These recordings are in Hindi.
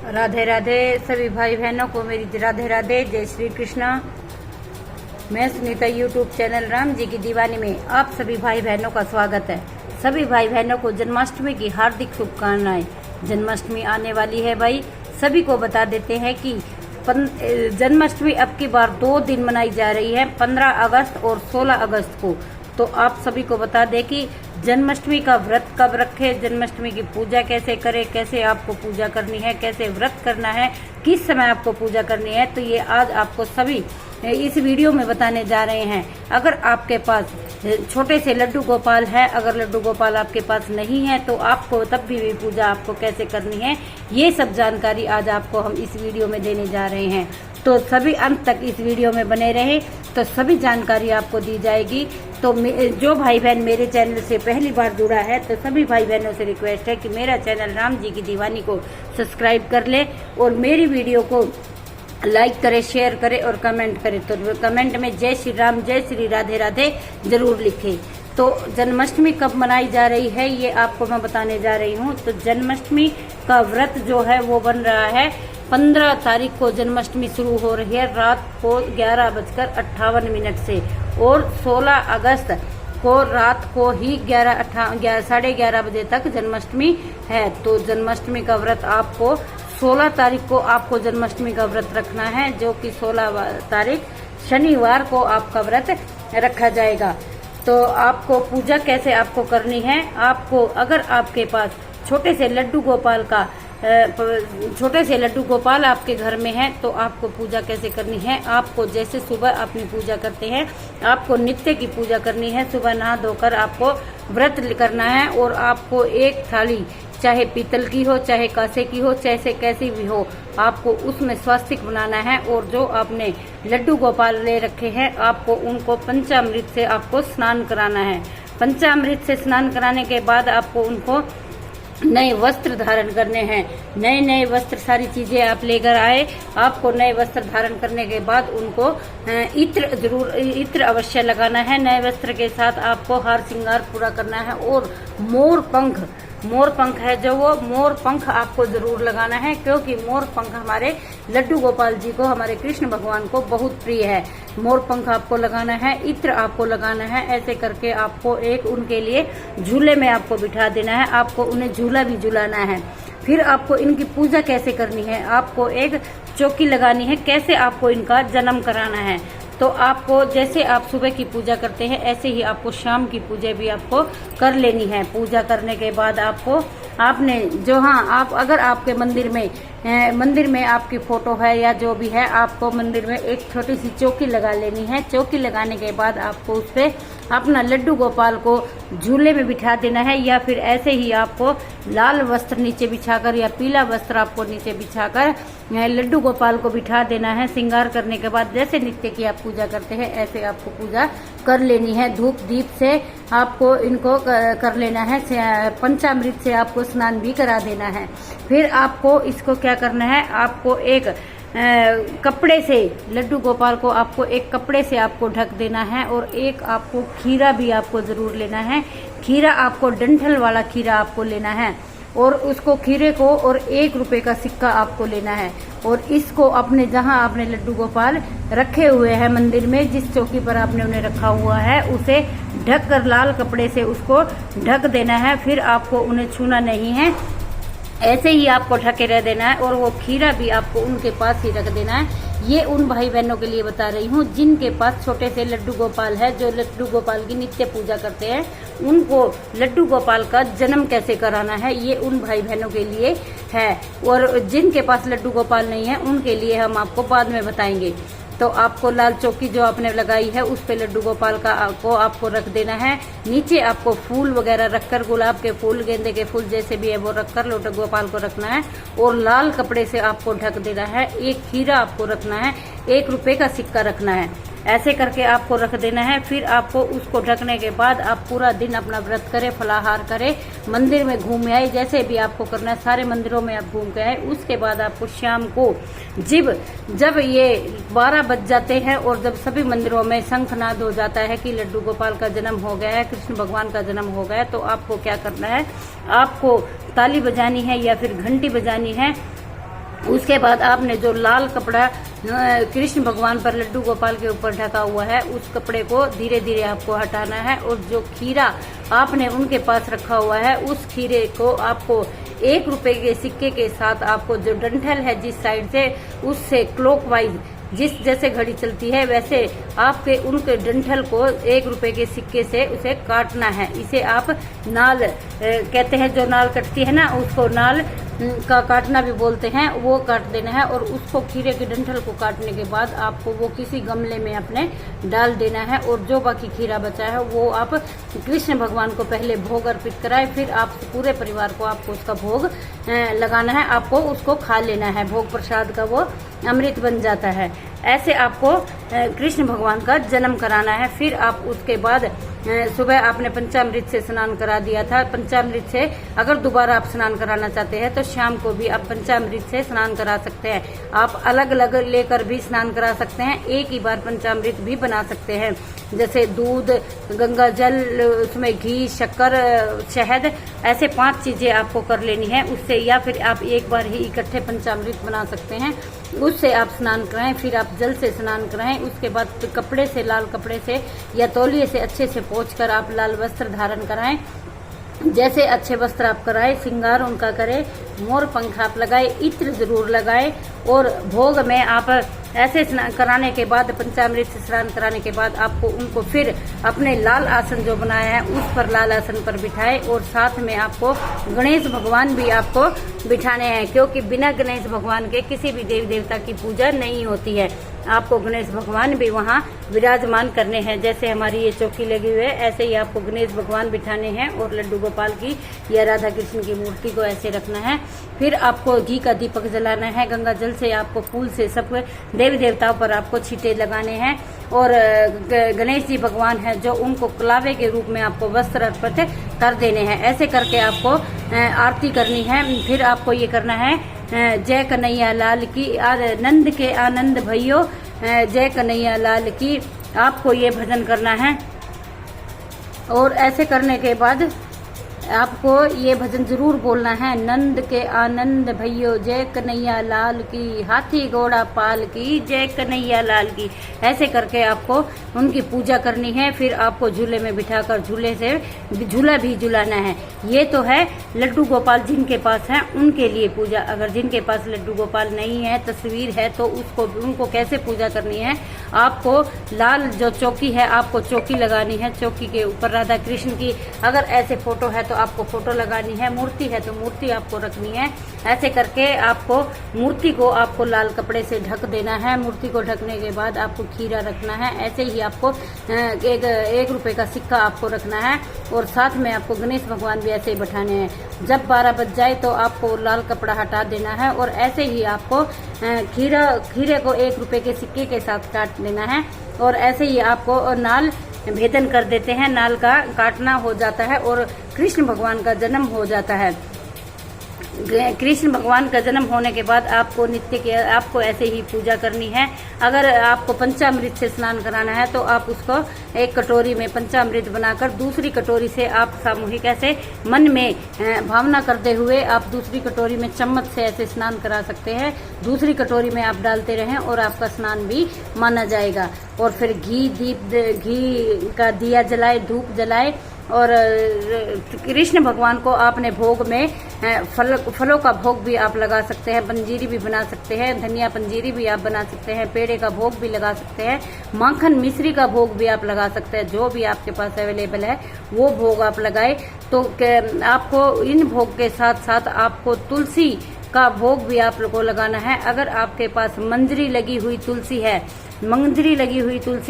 राधे राधे सभी भाई बहनों को मेरी राधे राधे, जय श्री कृष्णा। मैं सुनीता यूट्यूब चैनल राम जी की दीवानी में आप सभी भाई बहनों का स्वागत है। सभी भाई बहनों को जन्माष्टमी की हार्दिक शुभकामनाएं। जन्माष्टमी आने वाली है भाई, सभी को बता देते हैं कि जन्माष्टमी अब की बार 2 दिन मनाई जा रही है, 15 अगस्त और 16 अगस्त को। तो आप सभी को बता दें कि जन्माष्टमी का व्रत कब रखें, जन्माष्टमी की पूजा कैसे करें, कैसे आपको पूजा करनी है, कैसे व्रत करना है, किस समय आपको पूजा करनी है, तो ये आज आपको सभी इस वीडियो में बताने जा रहे हैं। अगर आपके पास छोटे से लड्डू गोपाल है, अगर लड्डू गोपाल आपके पास नहीं है तो आपको तब भी पूजा आपको कैसे करनी है, ये सब जानकारी आज आपको हम इस वीडियो में देने जा रहे हैं। तो सभी अंत तक इस वीडियो में बने रहे तो सभी जानकारी आपको दी जाएगी। तो जो भाई बहन मेरे चैनल से पहली बार जुड़ा है तो सभी भाई बहनों से रिक्वेस्ट है कि मेरा चैनल राम जी की दीवानी को सब्सक्राइब कर ले और मेरी वीडियो को लाइक करे, शेयर करे और कमेंट करे। तो कमेंट में जय श्री राम, जय श्री राधे राधे जरूर लिखे। तो जन्माष्टमी कब मनाई जा रही है ये आपको मैं बताने जा रही हूँ। तो जन्माष्टमी का व्रत जो है वो बन रहा है 15 तारीख को। जन्माष्टमी शुरू हो रही है रात को 11:58 से और 16 अगस्त को रात को ही 11:30 बजे तक जन्माष्टमी है। तो जन्माष्टमी का व्रत आपको 16 तारीख को आपको जन्माष्टमी का व्रत रखना है, जो कि 16 तारीख शनिवार को आपका व्रत रखा जाएगा। तो आपको पूजा कैसे आपको करनी है, आपको अगर आपके पास छोटे से लड्डू गोपाल आपके घर में है तो आपको पूजा कैसे करनी है। आपको जैसे सुबह अपनी पूजा करते हैं, आपको नित्य की पूजा करनी है। सुबह नहा धोकर आपको व्रत करना है और आपको एक थाली, चाहे पीतल की हो, चाहे कांसे की हो, चाहे कैसी भी हो, आपको उसमें स्वास्तिक बनाना है। और जो आपने लड्डू गोपाल ले रखे हैं आपको उनको पंचामृत से आपको स्नान कराना है। पंचामृत से स्नान कराने के बाद आपको उनको नए वस्त्र धारण करने हैं। नए वस्त्र सारी चीजें आप लेकर आए। आपको नए वस्त्र धारण करने के बाद उनको इत्र अवश्य लगाना है। नए वस्त्र के साथ आपको हार श्रृंगार पूरा करना है और मोर पंख है जो वो मोर पंख आपको जरूर लगाना है, क्योंकि मोर पंख हमारे लड्डू गोपाल जी को, हमारे कृष्ण भगवान को बहुत प्रिय है। मोर पंख आपको लगाना है, इत्र आपको लगाना है। ऐसे करके आपको एक उनके लिए झूले में आपको बिठा देना है, आपको उन्हें झूला भी झूलाना है। फिर आपको इनकी पूजा कैसे करनी है, आपको एक चौकी लगानी है, कैसे आपको इनका जन्म कराना है। तो आपको जैसे आप सुबह की पूजा करते हैं ऐसे ही आपको शाम की पूजा भी आपको कर लेनी है। पूजा करने के बाद आपने जो आप अगर आपके मंदिर में आपकी फोटो है या जो भी है, आपको मंदिर में एक छोटी सी चौकी लगा लेनी है। चौकी लगाने के बाद आपको उस पे अपना लड्डू गोपाल को झूले में बिठा देना है, या फिर ऐसे ही आपको लाल वस्त्र नीचे बिछाकर या पीला वस्त्र आपको नीचे बिछाकर लड्डू गोपाल को बिठा देना है। श्रृंगार करने के बाद जैसे नित्य की आप पूजा करते हैं ऐसे आपको पूजा कर लेनी है। धूप दीप से आपको इनको कर लेना है। पंचामृत से आपको स्नान भी करा देना है। फिर आपको इसको क्या करना है, आपको एक कपड़े से लड्डू गोपाल को आपको एक कपड़े से आपको ढक देना है। और एक आपको खीरा भी आपको जरूर लेना है। खीरा आपको डंठल वाला खीरा आपको लेना है और उसको खीरे को और 1 रुपए का सिक्का आपको लेना है। और इसको अपने जहां आपने लड्डू गोपाल रखे हुए हैं मंदिर में, जिस चौकी पर आपने उन्हें रखा हुआ है, उसे ढक कर लाल कपड़े से उसको ढक देना है। फिर आपको उन्हें छूना नहीं है, ऐसे ही आपको ढके रह देना है। और वो खीरा भी आपको उनके पास ही रख देना है। ये उन भाई बहनों के लिए बता रही हूँ जिनके पास छोटे से लड्डू गोपाल है, जो लड्डू गोपाल की नित्य पूजा करते हैं। उनको लड्डू गोपाल का जन्म कैसे कराना है ये उन भाई बहनों के लिए है। और जिनके पास लड्डू गोपाल नहीं है उनके लिए हम आपको बाद में बताएंगे। तो आपको लाल चौकी जो आपने लगाई है उस पे लड्डू गोपाल को आपको रख देना है। नीचे आपको फूल वगैरह रखकर, गुलाब के फूल, गेंदे के फूल जैसे भी है वो रखकर लड्डू गोपाल को रखना है और लाल कपड़े से आपको ढक देना है। एक खीरा आपको रखना है, 1 रुपए का सिक्का रखना है। ऐसे करके आपको रख देना है। फिर आपको उसको ढकने के बाद आप पूरा दिन अपना व्रत करें, फलाहार करें, मंदिर में घूम आए, जैसे भी आपको करना है सारे मंदिरों में आप घूम के आए। उसके बाद आपको शाम को जब ये 12 बज जाते हैं और जब सभी मंदिरों में शंखनाद हो जाता है कि लड्डू गोपाल का जन्म हो गया है, कृष्ण भगवान का जन्म हो गया है, तो आपको क्या करना है, आपको ताली बजानी है या फिर घंटी बजानी है उसके बाद आपने जो लाल कपड़ा कृष्ण भगवान पर लड्डू गोपाल के ऊपर ढका हुआ है, उस कपड़े को धीरे धीरे आपको हटाना है। और जो खीरा आपने उनके पास रखा हुआ है, उस खीरे को आपको 1 रुपए के सिक्के के साथ आपको जो डंठल है जिस साइड से, उससे क्लॉकवाइज जिस जैसे घड़ी चलती है वैसे आपके उनके डंठल को 1 रुपए के सिक्के से उसे काटना है। इसे आप नाल कहते हैं, जो नाल कटती है ना, उसको नाल का काटना भी बोलते हैं, वो काट देना है। और उसको खीरे के डंठल को काटने के बाद आपको वो किसी गमले में अपने डाल देना है। और जो बाकी खीरा बचा है वो आप कृष्ण भगवान को पहले भोग अर्पित कराए, फिर आप पूरे परिवार को आपको उसका भोग लगाना है, आपको उसको खा लेना है। भोग प्रसाद का वो अमृत बन जाता है। ऐसे आपको कृष्ण भगवान का जन्म कराना है। फिर आप उसके बाद सुबह आपने पंचामृत से स्नान करा दिया था, पंचामृत से अगर दोबारा आप स्नान कराना चाहते हैं तो शाम को भी आप पंचामृत से स्नान करा सकते हैं। आप अलग अलग लेकर भी स्नान करा सकते हैं, एक ही बार पंचामृत भी बना सकते हैं। जैसे दूध, गंगा जल, उसमें घी, शक्कर, शहद, ऐसे 5 चीजें आपको कर लेनी है उससे। या फिर आप एक बार ही इकट्ठे पंचामृत बना सकते हैं, उससे आप स्नान कराएं। फिर आप जल से स्नान कराएं। उसके बाद कपड़े से, लाल कपड़े से या तौलिए से अच्छे से पोंछकर आप लाल वस्त्र धारण कराएं। जैसे अच्छे वस्त्र आप कराए, श्रृंगार उनका करें, मोर पंख आप लगाए, इत्र जरूर लगाए। और भोग में आप ऐसे स्नान कराने के बाद, पंचामृत से स्नान कराने के बाद आपको उनको फिर अपने लाल आसन जो बनाया है उस पर, लाल आसन पर बिठाए। और साथ में आपको गणेश भगवान भी आपको बिठाने हैं, क्योंकि बिना गणेश भगवान के किसी भी देवी देवता की पूजा नहीं होती है। आपको गणेश भगवान भी वहाँ विराजमान करने हैं। जैसे हमारी ये चौकी लगी हुई है, ऐसे ही आपको गणेश भगवान बिठाने हैं और लड्डू गोपाल की या राधा कृष्ण की मूर्ति को ऐसे रखना है। फिर आपको घी का दीपक जलाना है, गंगा जल से आपको फूल से सब देवी देवताओं पर आपको छींटे लगाने हैं। और गणेश जी भगवान है जो, उनको कलावे के रूप में आपको वस्त्र अर्पित कर देने हैं। ऐसे करके आपको आरती करनी है। फिर आपको ये करना है, जय कन्हैया लाल की, नंद के आनंद भैयो, जय कन्हैया लाल की, आपको ये भजन करना है। और ऐसे करने के बाद आपको ये भजन जरूर बोलना है, नंद के आनंद भैयो, जय कन्हैया लाल की, हाथी घोड़ा पाल की, जय कन्हैया लाल की। ऐसे करके आपको उनकी पूजा करनी है। फिर आपको झूले में बिठाकर झूले से झूला भी झुलाना है। ये तो है लड्डू गोपाल जिनके पास है उनके लिए पूजा। अगर जिनके पास लड्डू गोपाल नहीं है, तस्वीर है, तो उनको कैसे पूजा करनी है। आपको लाल जो चौकी है, आपको चौकी लगानी है, चौकी के ऊपर राधा कृष्ण की, अगर ऐसे फोटो है तो आपको फोटो लगानी है, मूर्ति है तो मूर्ति आपको रखनी है। ऐसे करके आपको मूर्ति को आपको लाल कपड़े से ढक देना है। मूर्ति को ढकने के बाद आपको खीरा रखना है। ऐसे ही आपको 1 रुपए का सिक्का आपको रखना है। और साथ में आपको गणेश भगवान भी ऐसे ही बैठाने हैं। जब 12 बज जाए तो आपको लाल कपड़ा हटा देना है। और ऐसे ही आपको खीरे को 1 रुपए के सिक्के के साथ काट देना है। और ऐसे ही आपको नाल भेदन कर देते हैं, नाल का काटना हो जाता है और कृष्ण भगवान का जन्म हो जाता है। कृष्ण भगवान का जन्म होने के बाद आपको नित्य की आपको ऐसे ही पूजा करनी है। अगर आपको पंचामृत से स्नान कराना है तो आप उसको एक कटोरी में पंचामृत बनाकर दूसरी कटोरी से आप सामूहिक ऐसे मन में भावना करते हुए आप दूसरी कटोरी में चम्मच से ऐसे स्नान करा सकते हैं। दूसरी कटोरी में आप डालते रहें और आपका स्नान भी माना जाएगा। और फिर घी का दिया जलाए, धूप जलाए। और कृष्ण भगवान को आपने भोग में फलों का भोग भी आप लगा सकते हैं, पंजीरी भी बना सकते हैं, धनिया पंजीरी भी आप बना सकते हैं, पेड़े का भोग भी लगा सकते हैं, माखन मिश्री का भोग भी आप लगा सकते हैं। जो भी आपके पास अवेलेबल है वो भोग आप लगाए। तो आपको इन भोग के साथ साथ आपको तुलसी का भोग भी आप लोगों को लगाना है। अगर आपके पास मंजरी लगी हुई तुलसी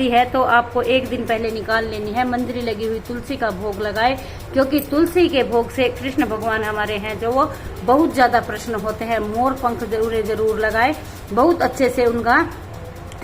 है तो आपको 1 दिन पहले निकाल लेनी है। मंजरी लगी हुई तुलसी का भोग लगाए, क्योंकि तुलसी के भोग से कृष्ण भगवान हमारे हैं जो वो बहुत ज्यादा प्रसन्न होते हैं। मोर पंख जरूर लगाए, बहुत अच्छे से उनका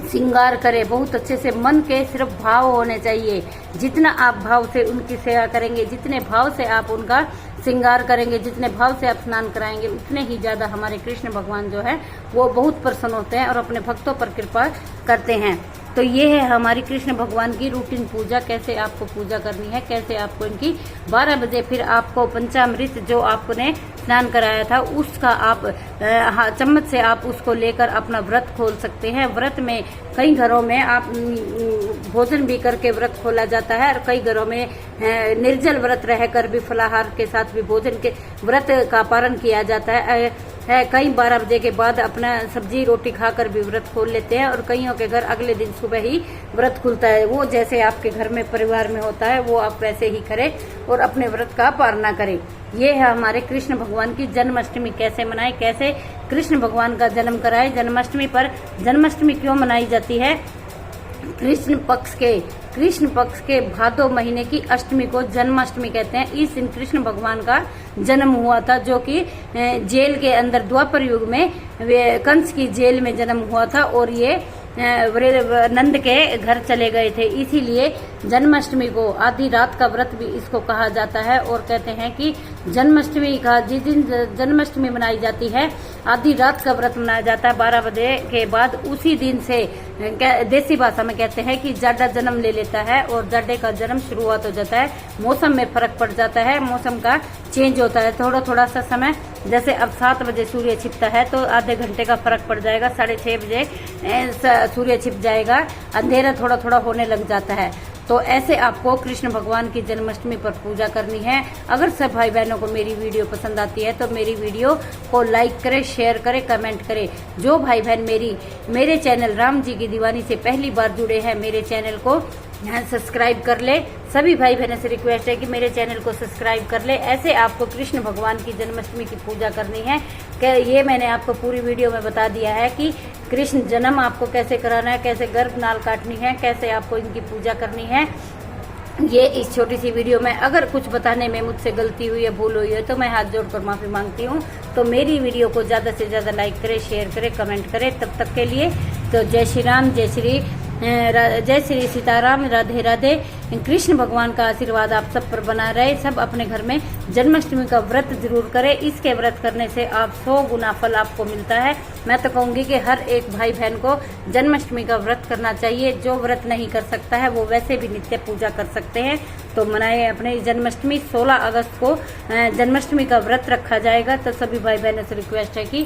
श्रृंगार करे, बहुत अच्छे से। मन के सिर्फ भाव होने चाहिए। जितना आप भाव से उनकी सेवा करेंगे, जितने भाव से आप उनका श्रृंगार करेंगे, जितने भाव से आप स्नान कराएंगे, उतने ही ज्यादा हमारे कृष्ण भगवान जो है वो बहुत प्रसन्न होते हैं और अपने भक्तों पर कृपा करते हैं। तो ये है हमारी कृष्ण भगवान की रूटीन पूजा, कैसे आपको पूजा करनी है, कैसे आपको इनकी 12 बजे फिर आपको पंचामृत जो आपने स्नान कराया था उसका आप चम्मच से आप उसको लेकर अपना व्रत खोल सकते हैं। व्रत में कई घरों में आप भोजन भी करके व्रत खोला जाता है और कई घरों में निर्जल व्रत रहकर भी फलाहार के साथ भी भोजन के व्रत का पालन किया जाता है। कई 12 बजे के बाद अपना सब्जी रोटी खाकर भी व्रत खोल लेते हैं और कईयों के घर अगले दिन सुबह ही व्रत खुलता है। वो जैसे आपके घर में परिवार में होता है वो आप वैसे ही करें और अपने व्रत का पालना करें। ये है हमारे कृष्ण भगवान की जन्माष्टमी कैसे मनाएं, कैसे कृष्ण भगवान का जन्म कराएं। जन्माष्टमी पर जन्माष्टमी क्यों मनाई जाती है? कृष्ण पक्ष के भादो महीने की अष्टमी को जन्माष्टमी कहते हैं। इस दिन कृष्ण भगवान का जन्म हुआ था, जो कि जेल के अंदर द्वापर युग में कंस की जेल में जन्म हुआ था और ये नंद के घर चले गए थे। इसीलिए जन्माष्टमी को आधी रात का व्रत भी इसको कहा जाता है और कहते हैं कि जन्माष्टमी का जिस दिन जन्माष्टमी मनाई जाती है आधी रात का व्रत मनाया जाता है 12 बजे के बाद। उसी दिन से देसी भाषा में कहते हैं कि जाडा जन्म ले लेता है और जाडे का जन्म शुरुआत हो जाता है। मौसम में फर्क पड़ जाता है, मौसम का चेंज होता है थोड़ा सा समय। जैसे अब 7 बजे सूर्य छिपता है तो आधे घंटे का फर्क पड़ जाएगा, 6:30 बजे सूर्य छिप जाएगा, अंधेरा थोड़ा होने लग जाता है। तो ऐसे आपको कृष्ण भगवान की जन्माष्टमी पर पूजा करनी है। अगर सब भाई बहनों को मेरी वीडियो पसंद आती है तो मेरी वीडियो को लाइक करें, शेयर करें, कमेंट करें। जो भाई बहन मेरे चैनल राम जी की दीवानी से पहली बार जुड़े हैं मेरे चैनल को सब्सक्राइब कर ले। सभी भाई बहनों से रिक्वेस्ट है कि मेरे चैनल को सब्सक्राइब कर ले। ऐसे आपको कृष्ण भगवान की जन्माष्टमी की पूजा करनी है। ये मैंने आपको पूरी वीडियो में बता दिया है कि कृष्ण जन्म आपको कैसे कराना है, कैसे गर्भनाल काटनी है, कैसे आपको इनकी पूजा करनी है। ये इस छोटी सी वीडियो में अगर कुछ बताने में मुझसे गलती हुई है, भूल हुई है तो मैं हाथ जोड़कर माफी मांगती हूँ। तो मेरी वीडियो को ज्यादा से ज्यादा लाइक करें, शेयर करें, कमेंट करें। तब तक के लिए तो जय श्री राम, जय श्री सीताराम, राधे राधे। कृष्ण भगवान का आशीर्वाद आप सब पर बना रहे। सब अपने घर में जन्माष्टमी का व्रत जरूर करें। इसके व्रत करने से आप 100 गुना फल आपको मिलता है। मैं तो कहूंगी कि हर एक भाई बहन को जन्माष्टमी का व्रत करना चाहिए। जो व्रत नहीं कर सकता है वो वैसे भी नित्य पूजा कर सकते हैं। तो मनाए अपने जन्माष्टमी। 16 अगस्त को जन्माष्टमी का व्रत रखा जाएगा। तो सभी भाई बहनों से रिक्वेस्ट है कि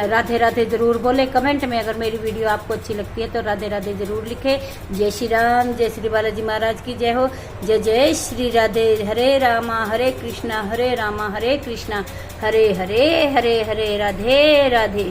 राधे राधे जरूर बोले। कमेंट में अगर मेरी वीडियो आपको अच्छी लगती है तो राधे राधे जरूर लिखे। जय श्री राम, जय श्री बालाजी महाराज की जय हो। जय जय श्री राधे। हरे रामा हरे कृष्णा, हरे रामा हरे कृष्णा, हरे हरे हरे हरे, राधे राधे।